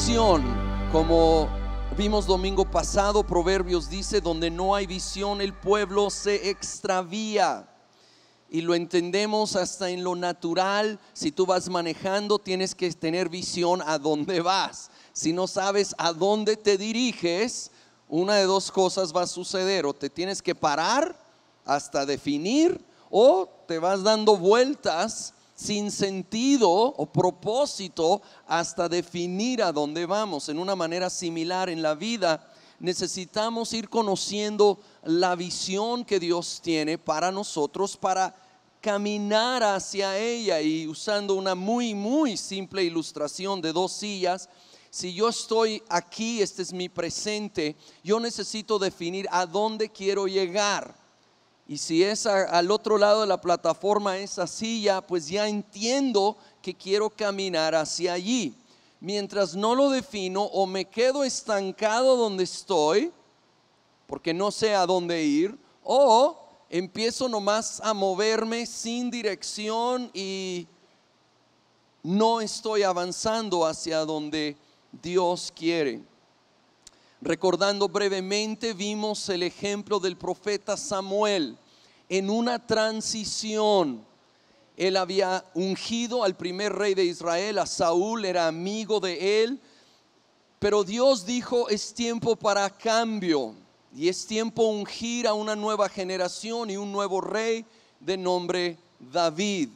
visión, como vimos domingo pasado, Proverbios dice, donde no hay visión el pueblo se extravía. Y lo entendemos hasta en lo natural. Si tú vas manejando, tienes que tener visión a dónde vas. Si no sabes a dónde te diriges, una de dos cosas va a suceder: o te tienes que parar hasta definir, o te vas dando vueltas sin sentido o propósito hasta definir a dónde vamos. En una manera similar en la vida, necesitamos ir conociendo la visión que Dios tiene para nosotros, para caminar hacia ella. Y usando una muy simple ilustración de dos sillas, si yo estoy aquí, este es mi presente, yo necesito definir a dónde quiero llegar. Y si es al otro lado de la plataforma esa silla, pues ya entiendo que quiero caminar hacia allí. Mientras no lo defino, o me quedo estancado donde estoy porque no sé a dónde ir, o empiezo nomás a moverme sin dirección y no estoy avanzando hacia donde Dios quiere. Recordando brevemente, vimos el ejemplo del profeta Samuel en una transición. Él había ungido al primer rey de Israel, a Saúl, era amigo de él, pero Dios dijo: es tiempo para cambio y es tiempo ungir a una nueva generación y un nuevo rey de nombre David.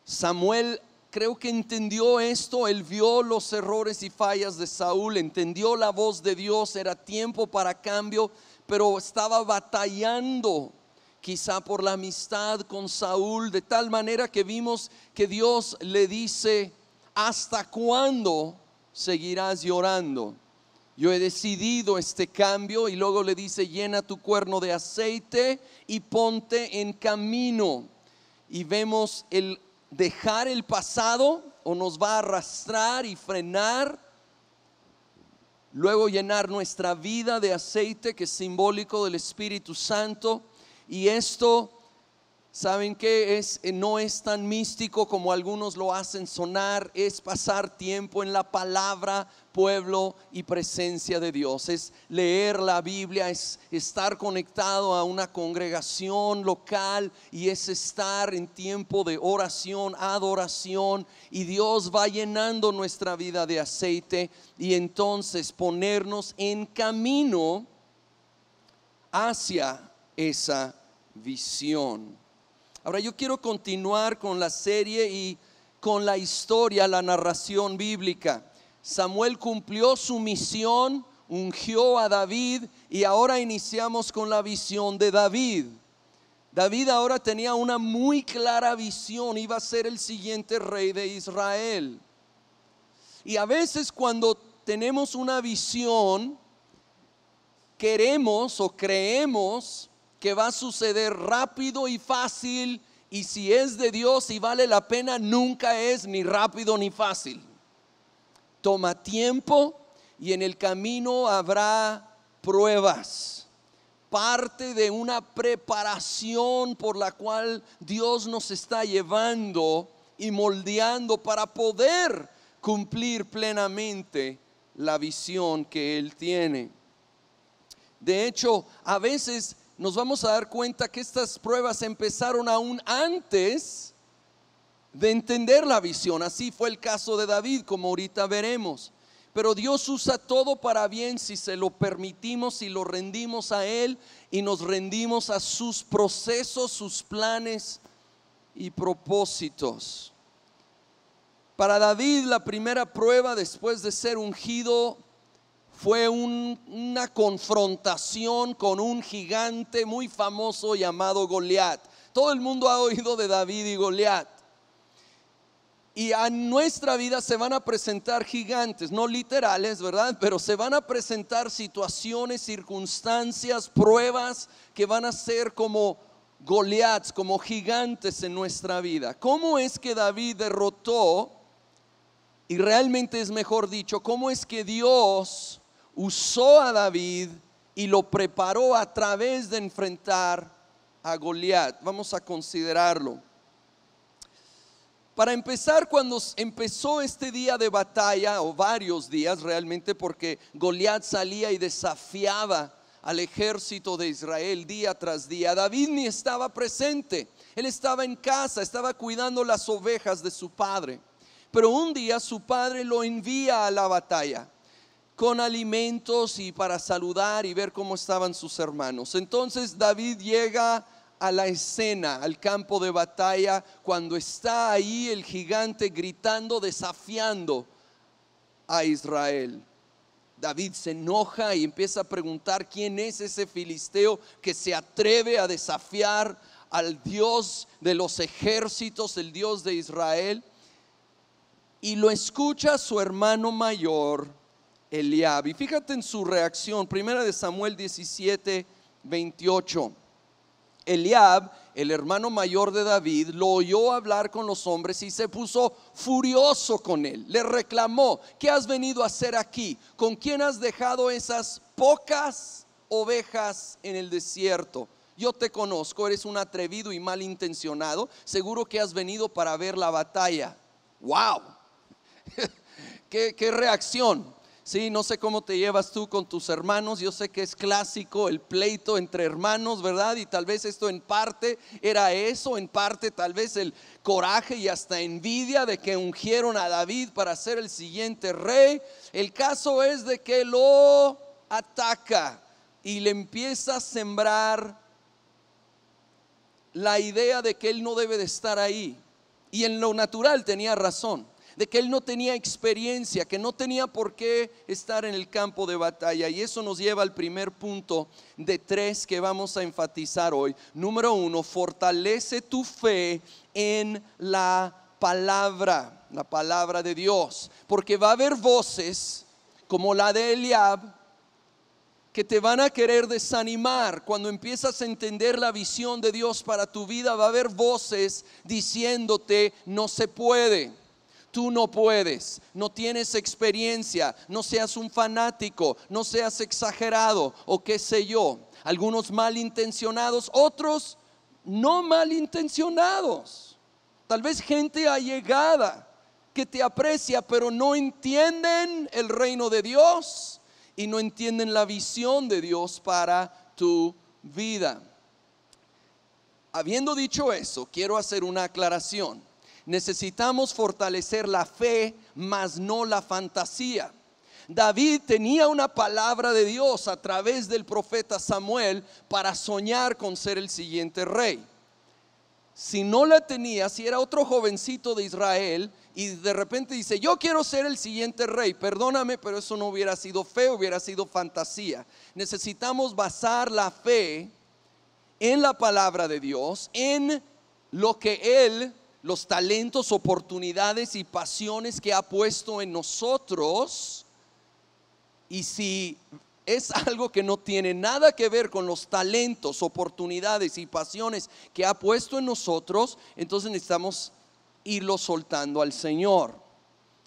Samuel creo que entendió esto, él vio los errores y fallas de Saúl, entendió la voz de Dios, era tiempo para cambio, pero estaba batallando quizá por la amistad con Saúl, de tal manera que vimos que Dios le dice: ¿hasta cuándo seguirás llorando? Yo he decidido este cambio. Y luego le dice: llena tu cuerno de aceite y ponte en camino. Y vemos el dejar el pasado, o nos va a arrastrar y frenar, luego llenar nuestra vida de aceite, que es simbólico del Espíritu Santo. Y esto, ¿saben qué es? No es tan místico como algunos lo hacen sonar. Es pasar tiempo en la palabra, pueblo y presencia de Dios. Es leer la Biblia, es estar conectado a una congregación local, y es estar en tiempo de oración, adoración. Y Dios va llenando nuestra vida de aceite, y entonces ponernos en camino hacia esa visión. Ahora yo quiero continuar con la serie y con la historia, la narración bíblica. Samuel cumplió su misión, ungió a David, y ahora iniciamos con la visión de David. David ahora tenía una muy clara visión: iba a ser el siguiente rey de Israel. Y a veces cuando tenemos una visión, queremos o creemos que va a suceder rápido y fácil, y si es de Dios y vale la pena, nunca es ni rápido ni fácil. Toma tiempo, y en el camino habrá pruebas, parte de una preparación por la cual Dios nos está llevando y moldeando para poder cumplir plenamente la visión que Él tiene. De hecho, a veces nos vamos a dar cuenta que estas pruebas empezaron aún antes de entender la visión. Así fue el caso de David, como ahorita veremos. Pero Dios usa todo para bien si se lo permitimos y lo rendimos a Él, y nos rendimos a sus procesos, sus planes y propósitos. Para David, la primera prueba después de ser ungido fue una confrontación con un gigante muy famoso llamado Goliat. Todo el mundo ha oído de David y Goliat. Y a nuestra vida se van a presentar gigantes, no literales, ¿verdad? Pero se van a presentar situaciones, circunstancias, pruebas que van a ser como Goliats, como gigantes en nuestra vida. ¿Cómo es que David derrotó? Y realmente es mejor dicho, ¿cómo es que Dios usó a David y lo preparó a través de enfrentar a Goliat? Vamos a considerarlo. Para empezar, cuando empezó este día de batalla, o varios días realmente, porque Goliat salía y desafiaba al ejército de Israel día tras día, David ni estaba presente. Él estaba en casa, estaba cuidando las ovejas de su padre. Pero un día su padre lo envía a la batalla con alimentos y para saludar y ver cómo estaban sus hermanos. Entonces David llega a la escena, al campo de batalla, cuando está ahí el gigante gritando, desafiando a Israel. David se enoja y empieza a preguntar quién es ese filisteo que se atreve a desafiar al Dios de los ejércitos, el Dios de Israel. Y lo escucha su hermano mayor, Eliab. Y fíjate en su reacción, 1 Samuel 17:28. Eliab, el hermano mayor de David, lo oyó hablar con los hombres y se puso furioso con él. Le reclamó: ¿qué has venido a hacer aquí? ¿Con quién has dejado esas pocas ovejas en el desierto? Yo te conozco, eres un atrevido y malintencionado. Seguro que has venido para ver la batalla. ¡Wow! ¿Qué reacción? Sí, no sé cómo te llevas tú con tus hermanos. Yo sé que es clásico el pleito entre hermanos, ¿verdad? Y tal vez esto en parte era eso, en parte tal vez el coraje y hasta envidia de que ungieron a David para ser el siguiente rey. El caso es de que lo ataca y le empieza a sembrar la idea de que él no debe de estar ahí. Y en lo natural tenía razón, de que él no tenía experiencia, que no tenía por qué estar en el campo de batalla. Y eso nos lleva al primer punto de 3 que vamos a enfatizar hoy. Número 1, fortalece tu fe en la palabra de Dios. Porque va a haber voces como la de Eliab que te van a querer desanimar. Cuando empiezas a entender la visión de Dios para tu vida, va a haber voces diciéndote: no se puede. Tú no puedes, no tienes experiencia, no seas un fanático, no seas exagerado o qué sé yo. Algunos malintencionados, otros no malintencionados. Tal vez gente allegada que te aprecia, pero no entienden el reino de Dios y no entienden la visión de Dios para tu vida. Habiendo dicho eso, quiero hacer una aclaración. Necesitamos fortalecer la fe, mas no la fantasía. David tenía una palabra de Dios a través del profeta Samuel para soñar con ser el siguiente rey. Si no la tenía, si era otro jovencito de Israel y de repente dice: yo quiero ser el siguiente rey, perdóname, pero eso no hubiera sido fe, hubiera sido fantasía. Necesitamos basar la fe en la palabra de Dios, en lo que Él, los talentos, oportunidades y pasiones que ha puesto en nosotros. Y si es algo que no tiene nada que ver con los talentos, oportunidades y pasiones que ha puesto en nosotros, entonces necesitamos irlo soltando al Señor.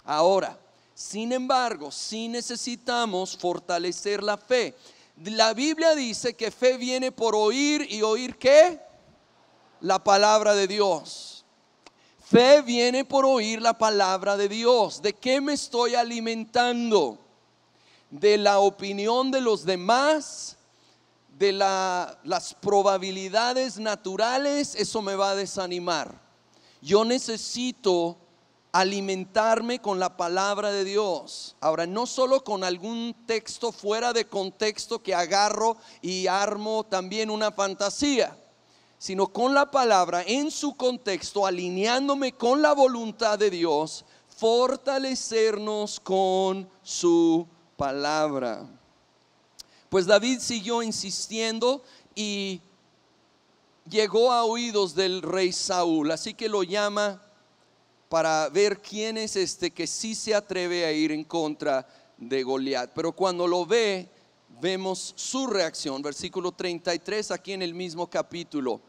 Ahora, sin embargo, sí necesitamos fortalecer la fe. La Biblia dice que fe viene por oír, y oír ¿qué? La palabra de Dios. Fe viene por oír la palabra de Dios. ¿De qué me estoy alimentando? ¿De la opinión de los demás? ¿De las probabilidades naturales? Eso me va a desanimar. Yo necesito alimentarme con la palabra de Dios. Ahora, no solo con algún texto fuera de contexto que agarro y armo también una fantasía, sino con la palabra en su contexto, alineándome con la voluntad de Dios, fortalecernos con su palabra. Pues David siguió insistiendo y llegó a oídos del rey Saúl, así que lo llama para ver quién es este que sí se atreve a ir en contra de Goliat. Pero cuando lo ve, vemos su reacción, versículo 33 aquí en el mismo capítulo.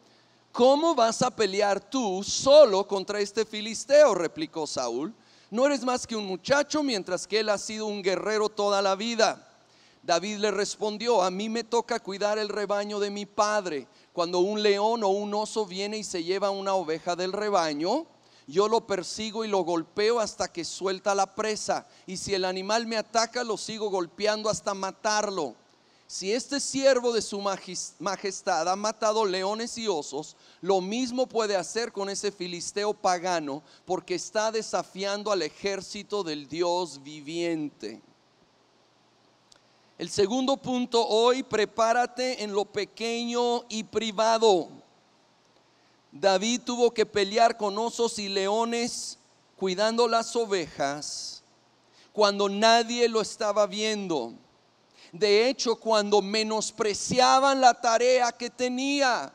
¿Cómo vas a pelear tú solo contra este filisteo?, replicó Saúl. No eres más que un muchacho, mientras que él ha sido un guerrero toda la vida. David le respondió: a mí me toca cuidar el rebaño de mi padre. Cuando un león o un oso viene y se lleva una oveja del rebaño, yo lo persigo y lo golpeo hasta que suelta la presa. Y si el animal me ataca, lo sigo golpeando hasta matarlo. Si este siervo de su majestad ha matado leones y osos, lo mismo puede hacer con ese filisteo pagano, porque está desafiando al ejército del Dios viviente. El segundo punto hoy: prepárate en lo pequeño y privado. David tuvo que pelear con osos y leones cuidando las ovejas cuando nadie lo estaba viendo. De hecho, cuando menospreciaban la tarea que tenía.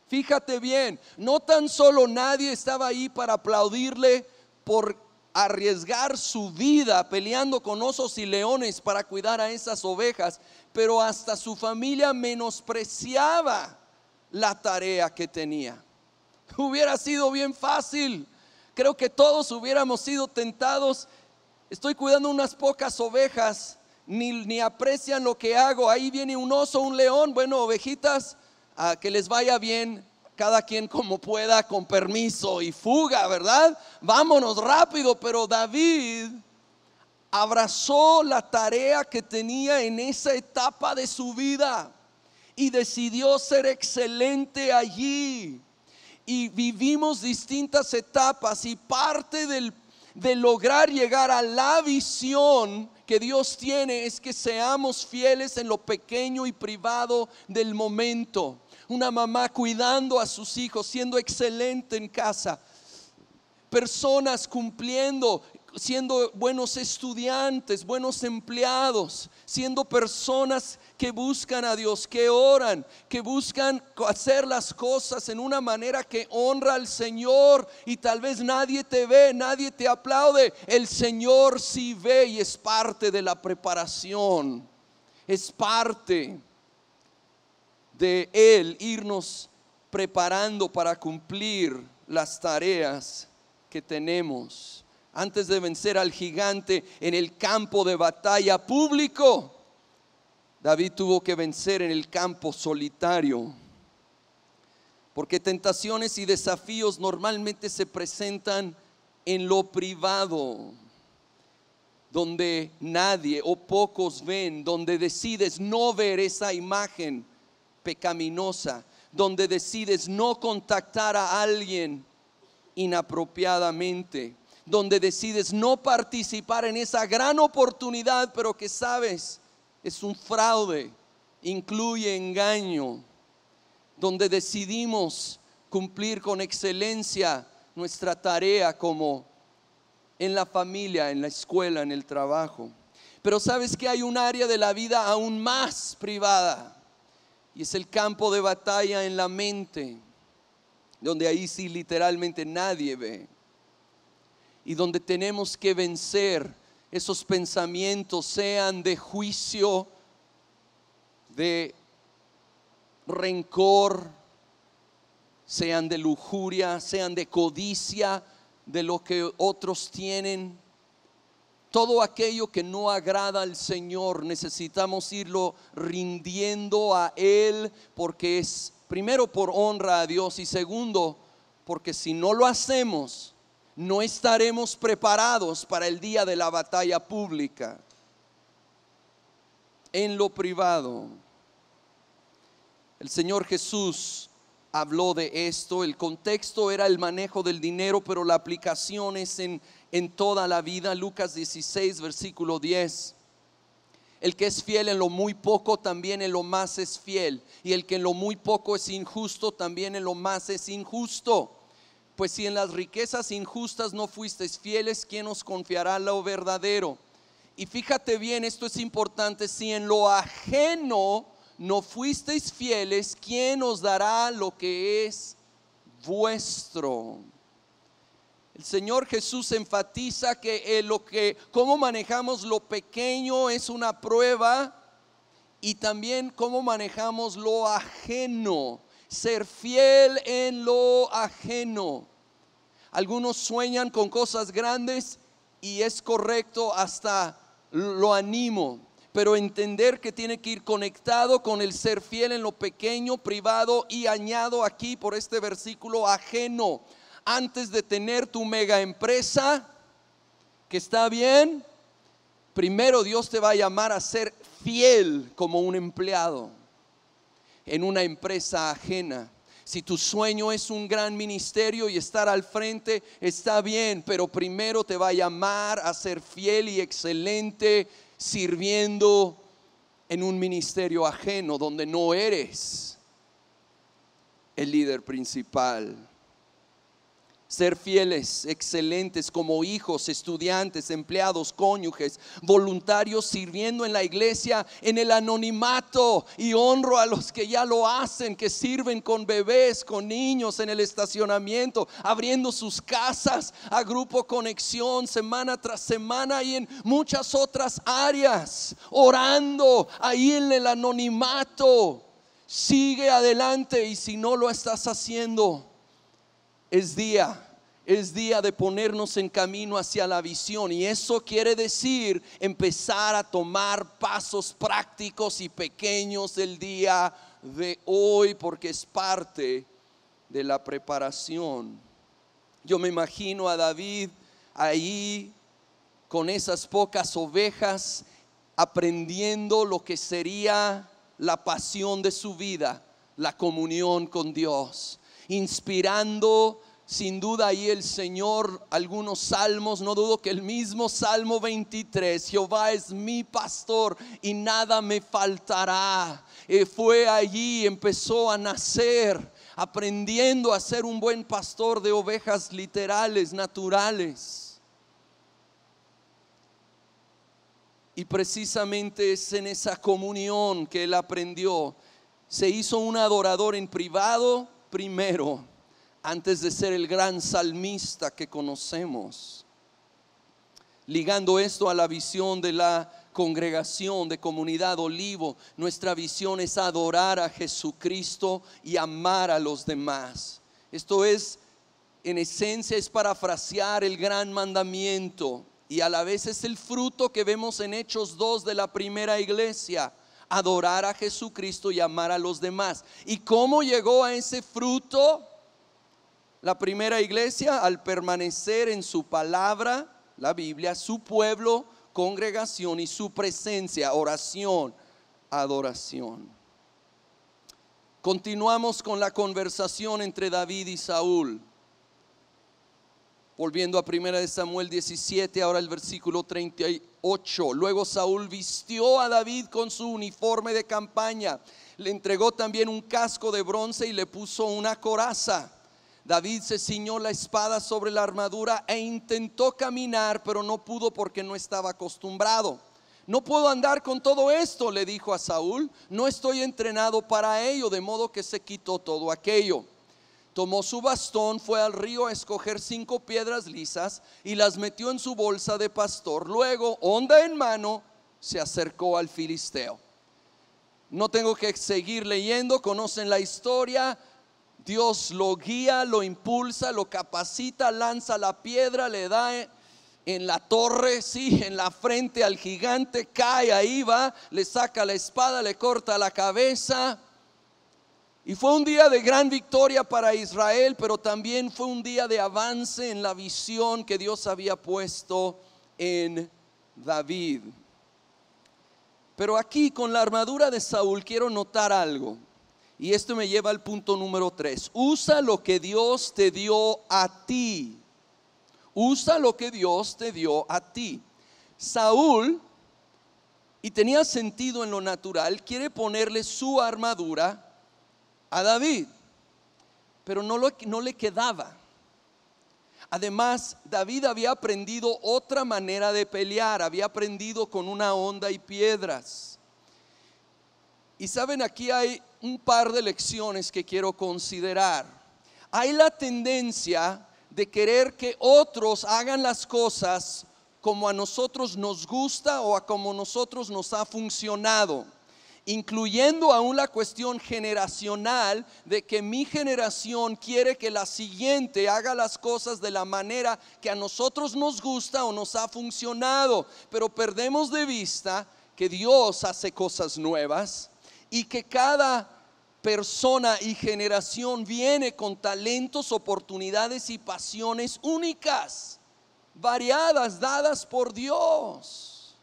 Fíjate bien, no tan solo nadie estaba ahí para aplaudirle por arriesgar su vida peleando con osos y leones para cuidar a esas ovejas, pero hasta su familia menospreciaba la tarea que tenía. Hubiera sido bien fácil. Creo que todos hubiéramos sido tentados. Estoy cuidando unas pocas ovejas, ni aprecian lo que hago. Ahí viene un oso, un león. Bueno, ovejitas, que les vaya bien, cada quien como pueda, con permiso y fuga, ¿verdad? Vámonos rápido. Pero David abrazó la tarea que tenía en esa etapa de su vida y decidió ser excelente allí. Y vivimos distintas etapas, y parte de lograr llegar a la visión que Dios tiene es que seamos fieles en lo pequeño y privado del momento. Una mamá cuidando a sus hijos, siendo excelente en casa. Personas cumpliendo, siendo buenos estudiantes, buenos empleados, siendo personas que buscan a Dios, que oran, que buscan hacer las cosas en una manera que honra al Señor. Y tal vez nadie te ve, nadie te aplaude. El Señor sí ve, y es parte de la preparación. Es parte de Él irnos preparando para cumplir las tareas que tenemos. Antes de vencer al gigante en el campo de batalla público, David tuvo que vencer en el campo solitario. Porque tentaciones y desafíos normalmente se presentan en lo privado, donde nadie o pocos ven, donde decides no ver esa imagen pecaminosa, donde decides no contactar a alguien inapropiadamente, donde decides no participar en esa gran oportunidad, pero que sabes es un fraude, incluye engaño, donde decidimos cumplir con excelencia nuestra tarea, como en la familia, en la escuela, en el trabajo. Pero sabes que hay un área de la vida aún más privada, y es el campo de batalla en la mente, donde ahí sí literalmente nadie ve, y donde tenemos que vencer esos pensamientos, sean de juicio, de rencor, sean de lujuria, sean de codicia, de lo que otros tienen. Todo aquello que no agrada al Señor, necesitamos irlo rindiendo a Él, porque es primero por honra a Dios, y segundo porque si no lo hacemos, no estaremos preparados para el día de la batalla pública. En lo privado, el Señor Jesús habló de esto. El contexto era el manejo del dinero, pero la aplicación es en toda la vida. Lucas 16, versículo 10. El que es fiel en lo muy poco, también en lo más es fiel. Y el que en lo muy poco es injusto, también en lo más es injusto. Pues si en las riquezas injustas no fuisteis fieles, ¿quién os confiará lo verdadero? Y fíjate bien, esto es importante: si en lo ajeno no fuisteis fieles, ¿quién os dará lo que es vuestro? El Señor Jesús enfatiza que cómo manejamos lo pequeño es una prueba, y también cómo manejamos lo ajeno. Ser fiel en lo ajeno. Algunos sueñan con cosas grandes, y es correcto, hasta lo animo, pero entender que tiene que ir conectado con el ser fiel en lo pequeño, privado, y añado aquí por este versículo ajeno. Antes de tener tu mega empresa, que está bien, primero Dios te va a llamar a ser fiel como un empleado en una empresa ajena. Si tu sueño es un gran ministerio y estar al frente, está bien, pero primero te va a llamar a ser fiel y excelente sirviendo en un ministerio ajeno donde no eres el líder principal. Ser fieles, excelentes como hijos, estudiantes, empleados, cónyuges, voluntarios sirviendo en la iglesia en el anonimato. Y honro a los que ya lo hacen, que sirven con bebés, con niños en el estacionamiento, abriendo sus casas a Grupo Conexión semana tras semana y en muchas otras áreas, orando ahí en el anonimato. Sigue adelante, y si no lo estás haciendo, es día de ponernos en camino hacia la visión. Y eso quiere decir empezar a tomar pasos prácticos y pequeños el día de hoy, porque es parte de la preparación. Yo me imagino a David ahí con esas pocas ovejas, aprendiendo lo que sería la pasión de su vida, la comunión con Dios, inspirando sin duda ahí el Señor algunos salmos. No dudo que el mismo Salmo 23, Jehová es mi pastor y nada me faltará. Fue allí, empezó a nacer, aprendiendo a ser un buen pastor de ovejas literales, naturales. Y precisamente es en esa comunión que él aprendió. Se hizo un adorador en privado primero, antes de ser el gran salmista que conocemos. Ligando esto a la visión de la congregación de Comunidad Olivo, nuestra visión es adorar a Jesucristo y amar a los demás. Esto es, en esencia, es parafrasear el gran mandamiento, y a la vez es el fruto que vemos en Hechos 2 de la primera iglesia: adorar a Jesucristo y amar a los demás. ¿Y cómo llegó a ese fruto la primera iglesia? Al permanecer en su palabra, la Biblia, su pueblo, congregación, y su presencia, oración, adoración. Continuamos con la conversación entre David y Saúl. Volviendo a 1 Samuel 17, ahora el versículo 38. Luego Saúl vistió a David con su uniforme de campaña, le entregó también un casco de bronce y le puso una coraza. David se ciñó la espada sobre la armadura e intentó caminar, pero no pudo porque no estaba acostumbrado. No puedo andar con todo esto, le dijo a Saúl, no estoy entrenado para ello. De modo que se quitó todo aquello. Tomó su bastón, fue al río a escoger 5 piedras lisas y las metió en su bolsa de pastor. Luego, honda en mano, se acercó al filisteo. No tengo que seguir leyendo, conocen la historia. Dios lo guía, lo impulsa, lo capacita, lanza la piedra, le da en la torre, sí, en la frente al gigante, cae, ahí va, le saca la espada, le corta la cabeza. Y fue un día de gran victoria para Israel, pero también fue un día de avance en la visión que Dios había puesto en David. Pero aquí con la armadura de Saúl quiero notar algo, y esto me lleva al punto número 3. Usa lo que Dios te dio a ti. Usa lo que Dios te dio a ti. Saúl, y tenía sentido en lo natural, quiere ponerle su armadura a David, pero no le quedaba. Además, David había aprendido otra manera de pelear, había aprendido con una honda y piedras. Y saben, aquí hay un par de lecciones que quiero considerar. Hay la tendencia de querer que otros hagan las cosas como a nosotros nos gusta o a como nosotros nos ha funcionado, incluyendo aún la cuestión generacional de que mi generación quiere que la siguiente haga las cosas de la manera que a nosotros nos gusta o nos ha funcionado. Pero perdemos de vista que Dios hace cosas nuevas y que cada persona y generación viene con talentos, oportunidades y pasiones únicas, variadas, dadas por Dios.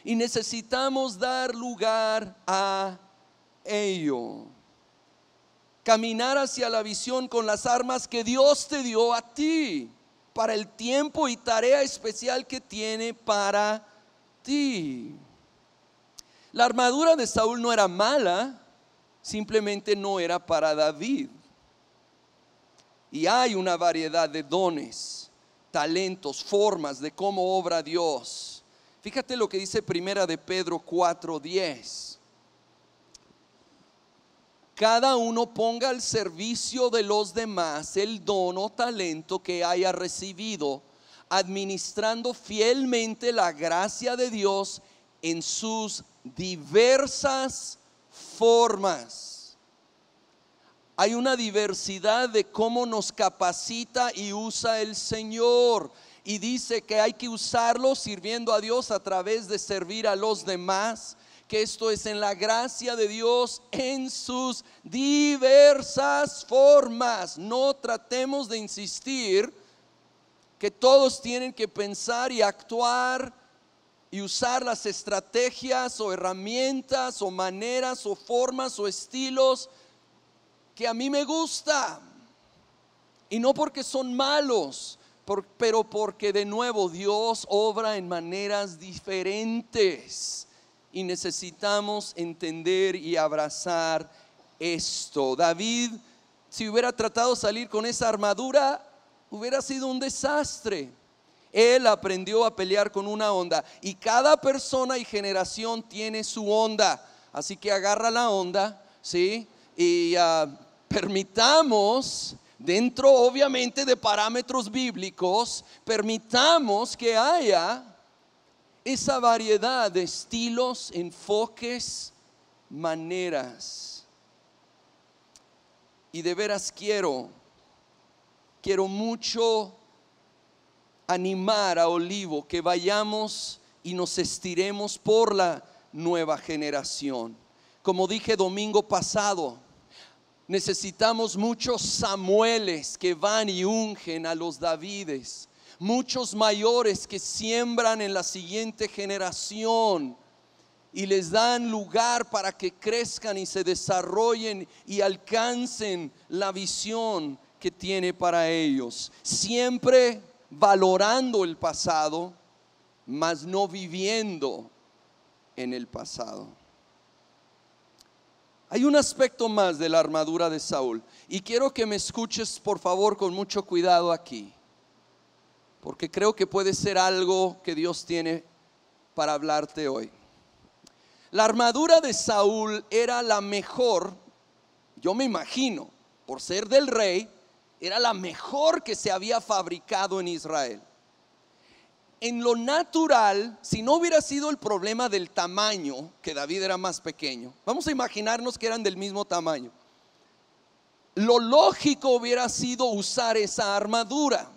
Y necesitamos dar lugar a ello. Caminar hacia la visión con las armas que Dios te dio a ti para el tiempo y tarea especial que tiene para ti. La armadura de Saúl no era mala, simplemente no era para David. Y hay una variedad de dones, talentos, formas de cómo obra Dios. Fíjate lo que dice Primera de Pedro 4:10. Cada uno ponga al servicio de los demás el don o talento que haya recibido, administrando fielmente la gracia de Dios en sus diversas formas. Hay una diversidad de cómo nos capacita y usa el Señor, y dice que hay que usarlo sirviendo a Dios a través de servir a los demás, que esto es en la gracia de Dios en sus diversas formas. No tratemos de insistir que todos tienen que pensar y actuar y usar las estrategias o herramientas o maneras o formas o estilos que a mí me gusta, y no porque son malos, pero porque de nuevo Dios obra en maneras diferentes y necesitamos entender y abrazar esto. David, si hubiera tratado de salir con esa armadura, hubiera sido un desastre. Él aprendió a pelear con una onda, y cada persona y generación tiene su onda. Así que agarra la onda, ¿sí? Y permitamos, dentro obviamente de parámetros bíblicos, permitamos que haya esa variedad de estilos, enfoques, maneras. Y de veras quiero mucho animar a Olivo que vayamos y nos estiremos por la nueva generación. Como dije domingo pasado, necesitamos muchos Samueles que van y ungen a los Davides, muchos mayores que siembran en la siguiente generación y les dan lugar para que crezcan y se desarrollen y alcancen la visión que tiene para ellos, siempre valorando el pasado, mas no viviendo en el pasado. Hay un aspecto más de la armadura de Saúl, y quiero que me escuches por favor con mucho cuidado aquí, porque creo que puede ser algo que Dios tiene para hablarte hoy. La armadura de Saúl era la mejor, yo me imagino, por ser del rey, era la mejor que se había fabricado en Israel. En lo natural, si no hubiera sido el problema del tamaño, que David era más pequeño, vamos a imaginarnos que eran del mismo tamaño, lo lógico hubiera sido usar esa armadura.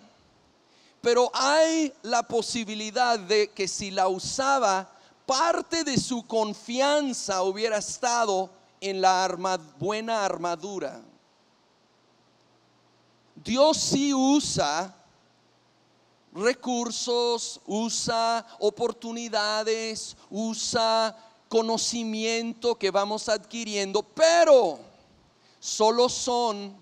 Pero hay la posibilidad de que si la usaba, parte de su confianza hubiera estado en la buena armadura. Dios sí usa recursos, usa oportunidades, usa conocimiento que vamos adquiriendo, pero solo son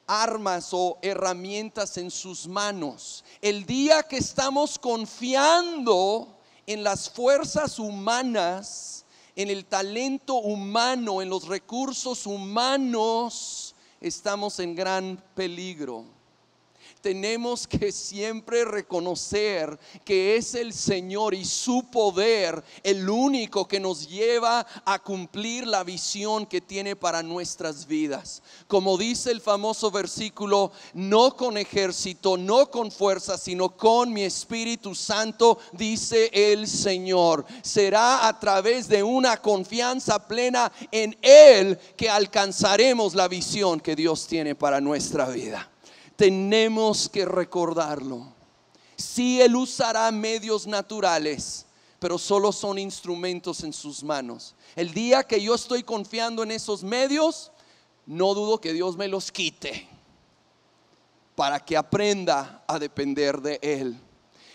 armas o herramientas en sus manos. El día que estamos confiando en las fuerzas humanas, en el talento humano, en los recursos humanos, estamos en gran peligro. Tenemos que siempre reconocer que es el Señor y su poder el único que nos lleva a cumplir la visión que tiene para nuestras vidas. Como dice el famoso versículo, no con ejército, no con fuerza, sino con mi Espíritu Santo, dice el Señor. Será a través de una confianza plena en Él que alcanzaremos la visión que Dios tiene para nuestra vida. Tenemos que recordarlo. Sí, Él usará medios naturales, pero solo son instrumentos en sus manos. El día que yo estoy confiando en esos medios, no dudo que Dios me los quite para que aprenda a depender de Él.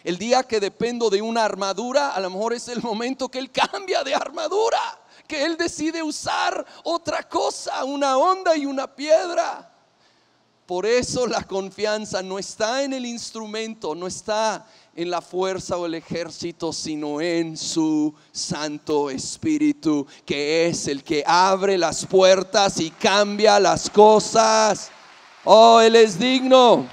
El día que dependo de una armadura, a lo mejor es el momento que Él cambia de armadura, que Él decide usar otra cosa, una onda y una piedra. Por eso la confianza no está en el instrumento, no está en la fuerza o el ejército, sino en su Santo Espíritu, que es el que abre las puertas y cambia las cosas. Oh, Él es digno.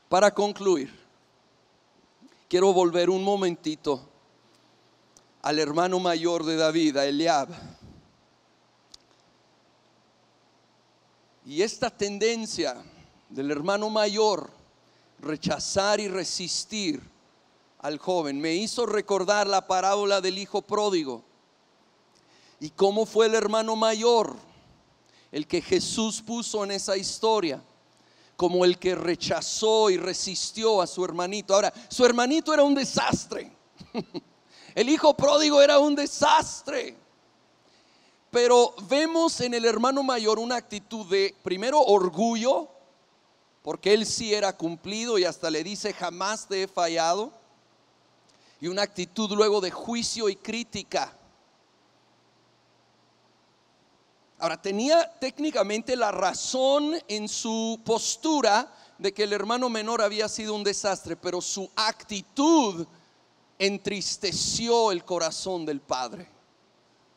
Para concluir, quiero volver un momentito al hermano mayor de David, a Eliab. Y esta tendencia del hermano mayor rechazar y resistir al joven me hizo recordar la parábola del hijo pródigo y cómo fue el hermano mayor el que Jesús puso en esa historia como el que rechazó y resistió a su hermanito. Ahora, su hermanito era un desastre. El hijo pródigo era un desastre. Pero vemos en el hermano mayor una actitud de, primero, orgullo, porque él sí era cumplido y hasta le dice: jamás te he fallado. Y una actitud luego de juicio y crítica. Ahora, tenía técnicamente la razón en su postura de que el hermano menor había sido un desastre, pero su actitud entristeció el corazón del padre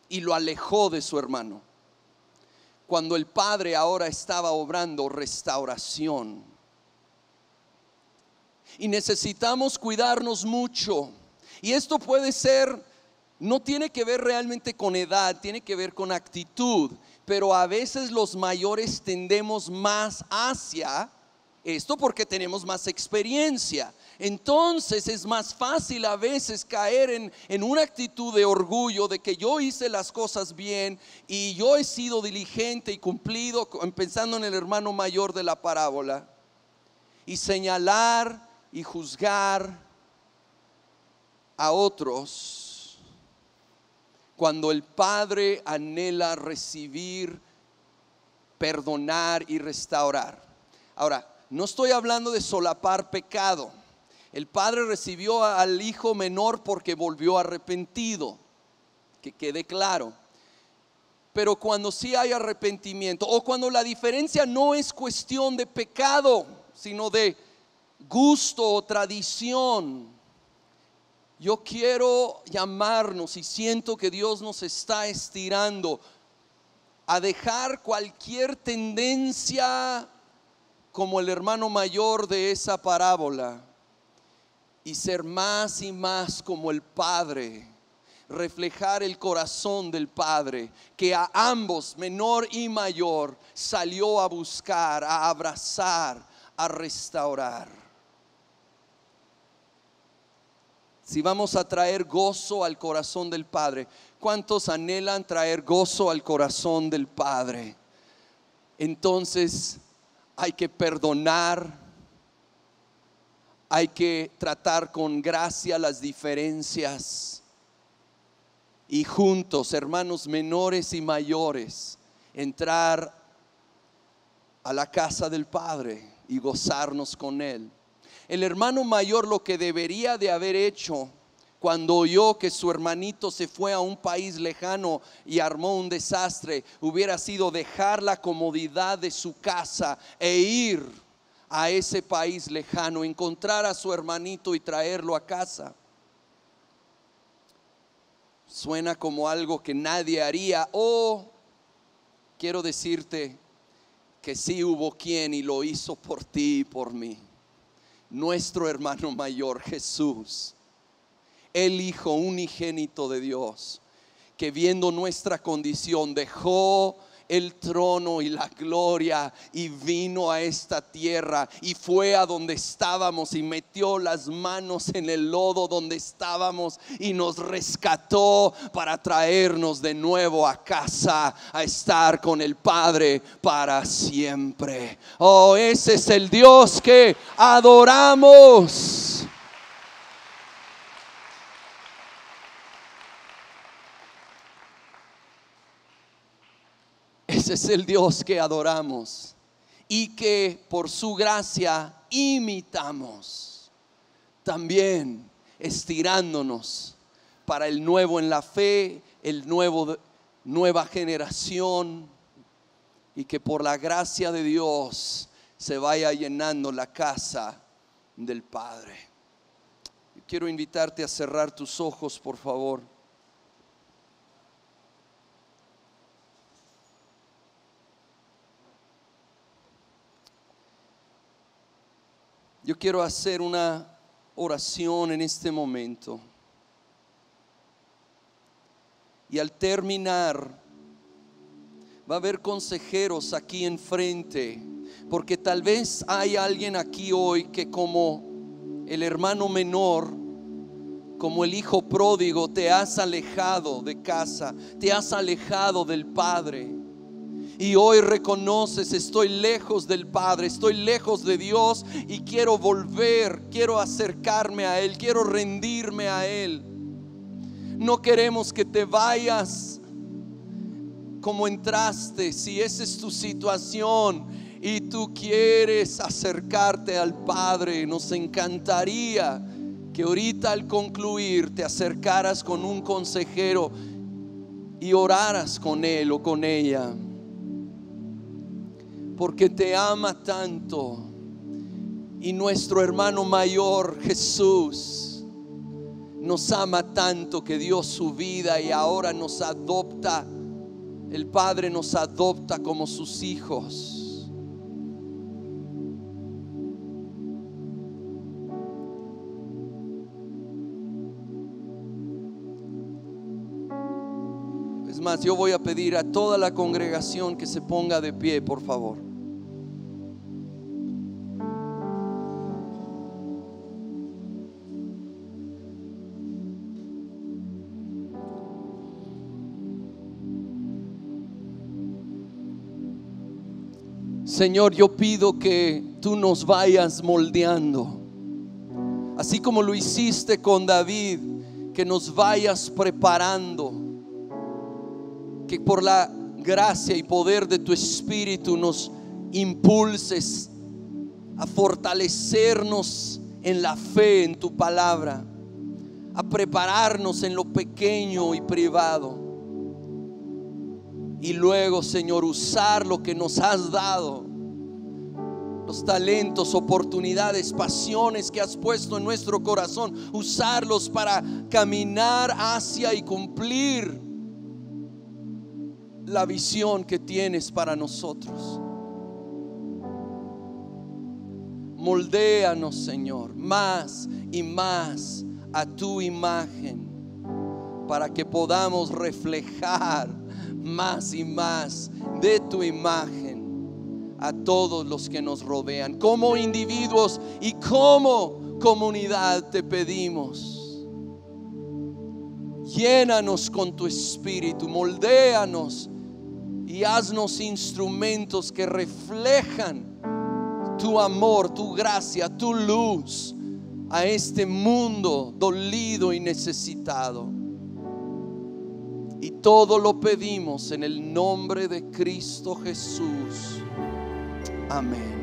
y lo alejó de su hermano, cuando el padre ahora estaba obrando restauración. Y necesitamos cuidarnos mucho. Y esto puede ser, no tiene que ver realmente con edad, tiene que ver con actitud. Pero a veces los mayores tendemos más hacia esto porque tenemos más experiencia. Entonces es más fácil a veces caer en una actitud de orgullo, de que yo hice las cosas bien y yo he sido diligente y cumplido, pensando en el hermano mayor de la parábola, y señalar y juzgar a otros, cuando el Padre anhela recibir, perdonar y restaurar. Ahora, no estoy hablando de solapar pecado. El Padre recibió al hijo menor porque volvió arrepentido, que quede claro. Pero cuando sí hay arrepentimiento, o cuando la diferencia no es cuestión de pecado, sino de gusto o tradición, yo quiero llamarnos, y siento que Dios nos está estirando a dejar cualquier tendencia como el hermano mayor de esa parábola y ser más y más como el Padre, reflejar el corazón del Padre, que a ambos, menor y mayor, salió a buscar, a abrazar, a restaurar. Si vamos a traer gozo al corazón del Padre, ¿cuántos anhelan traer gozo al corazón del Padre? Entonces hay que perdonar, hay que tratar con gracia las diferencias y juntos, hermanos menores y mayores, entrar a la casa del Padre y gozarnos con Él. El hermano mayor lo que debería de haber hecho cuando oyó que su hermanito se fue a un país lejano y armó un desastre, hubiera sido dejar la comodidad de su casa e ir a ese país lejano, encontrar a su hermanito y traerlo a casa. Suena como algo que nadie haría, o quiero decirte que sí hubo quien y lo hizo por ti y por mí. Nuestro hermano mayor, Jesús, el Hijo unigénito de Dios, que viendo nuestra condición dejó el trono y la gloria y vino a esta tierra y fue a donde estábamos y metió las manos en el lodo donde estábamos y nos rescató para traernos de nuevo a casa, a estar con el Padre para siempre. Oh, ese es el Dios que adoramos. Ese es el Dios que adoramos y que por su gracia imitamos, también estirándonos para el nuevo en la fe, nueva generación, y que por la gracia de Dios se vaya llenando la casa del Padre. Quiero invitarte a cerrar tus ojos, por favor. Yo quiero hacer una oración en este momento. Y al terminar, va a haber consejeros aquí enfrente, porque tal vez hay alguien aquí hoy que, como el hermano menor, como el hijo pródigo, te has alejado de casa, te has alejado del Padre. Y hoy reconoces: estoy lejos del Padre, estoy lejos de Dios y quiero volver, quiero acercarme a Él, quiero rendirme a Él. No queremos que te vayas como entraste. Si esa es tu situación y tú quieres acercarte al Padre, nos encantaría que ahorita al concluir te acercaras con un consejero y oraras con él o con ella, porque te ama tanto. Y nuestro hermano mayor Jesús nos ama tanto que dio su vida y ahora nos adopta. El Padre nos adopta como sus hijos. Es más, yo voy a pedir a toda la congregación que se ponga de pie, por favor. Señor, yo pido que tú nos vayas moldeando, así como lo hiciste con David, que nos vayas preparando, que por la gracia y poder de tu Espíritu nos impulses a fortalecernos en la fe, en tu palabra, a prepararnos en lo pequeño y privado. Y luego, Señor, usar lo que nos has dado, los talentos, oportunidades, pasiones que has puesto en nuestro corazón, usarlos para caminar hacia y cumplir la visión que tienes para nosotros. Moldéanos, Señor, más y más a tu imagen, para que podamos reflejar más y más de tu imagen a todos los que nos rodean. Como individuos y como comunidad te pedimos: llénanos con tu Espíritu, moldéanos y haznos instrumentos que reflejan tu amor, tu gracia, tu luz a este mundo dolido y necesitado. Y todo lo pedimos en el nombre de Cristo Jesús. Amén.